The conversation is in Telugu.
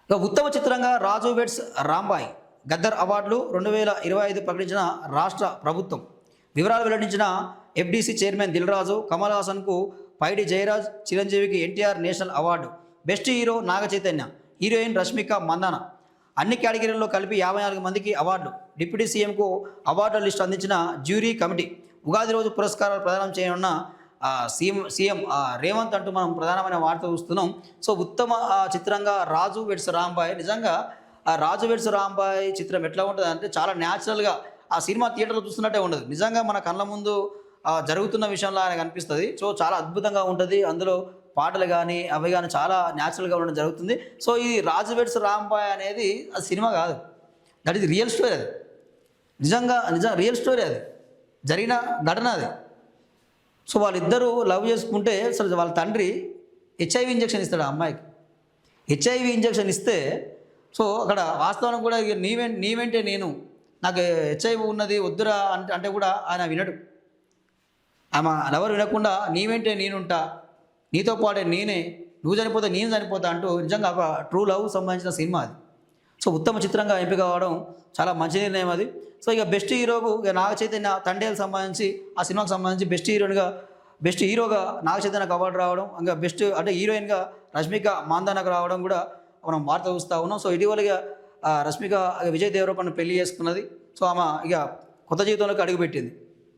ఇక ఉత్తమ చిత్రంగా రాజు వెడ్స్ రాంబాయ్ గద్దర్ అవార్డులు 2025 ప్రకటించిన రాష్ట్ర ప్రభుత్వం. వివరాలు వెల్లడించిన ఎఫ్డీసీ చైర్మన్ దిల్రాజు, కమల్ హాసన్కు పైడి జయరాజ్, చిరంజీవికి NTR national award, best hero Naga Chaitanya, heroine Rashmika Mandanna. అన్ని కేటగిరీల్లో కలిపి 54 మందికి అవార్డులు. డిప్యూటీ సీఎంకు అవార్డుల లిస్టు అందించిన జ్యూరీ కమిటీ. ఉగాది రోజు పురస్కారాలు ప్రదానం చేయనున్న సీఎం రేవంత్ అంటూ మనం ప్రధానమైన వార్త చూస్తున్నాం. సో ఉత్తమ చిత్రంగా రాజు వెడ్స్ రాంబాయ్. నిజంగా రాజు వెడ్స్ రాంబాయ్ చిత్రం ఎట్లా ఉంటుంది అంటే చాలా న్యాచురల్గా ఆ సినిమా థియేటర్లో చూస్తున్నట్టే ఉండదు. నిజంగా మన కళ్ళ ముందు జరుగుతున్న విషయంలో ఆయనకు అనిపిస్తుంది. సో చాలా అద్భుతంగా ఉంటుంది. అందులో పాటలు కానీ అవి కానీ చాలా న్యాచురల్గా ఉండడం జరుగుతుంది. సో ఈ రాజు వెడ్స్ రాంబాయ్ అనేది అది సినిమా కాదు, దట్ ఈజ్ రియల్ స్టోరీ. అది నిజంగా రియల్ స్టోరీ, అది జరిగిన ఘటన అది. సో వాళ్ళిద్దరూ లవ్ చేసుకుంటే అసలు వాళ్ళ తండ్రి హెచ్ఐవి ఇంజెక్షన్ ఇస్తాడు ఆ అమ్మాయికి. హెచ్ఐవి ఇంజెక్షన్ ఇస్తే సో అక్కడ వాస్తవానికి కూడా నీవెంటే నేను, నాకు హెచ్ఐవి ఉన్నది వద్దురా అంటే కూడా ఆయన వినడు. ఆమె ఎవరు వినకుండా నీవెంటే నేనుంటా, నీతో పాటే నేనే, నువ్వు చనిపోతే నేను చనిపోతా అంటూ నిజంగా ఒక ట్రూ లవ్ సంబంధించిన సినిమా అది. సో ఉత్తమ చిత్రంగా ఎంపిక కావడం చాలా మంచి నిర్ణయం అది. సో ఇక బెస్ట్ హీరోకు ఇక నాగ చైతన్య తండేలకు సంబంధించి ఆ సినిమాకి సంబంధించి బెస్ట్ హీరోగా నాగ చైతన్యకు అవార్డు రావడం, ఇంకా బెస్ట్ అంటే హీరోయిన్గా రష్మిక మందానకు రావడం కూడా మనం వార్త చూస్తూ ఉన్నాం. సో ఇటీవలగా రష్మిక విజయ్ దేవరకొండ పెళ్లి చేసుకున్నది. సో ఆమె ఇక కొత్త జీవితంలోకి అడుగుపెట్టింది.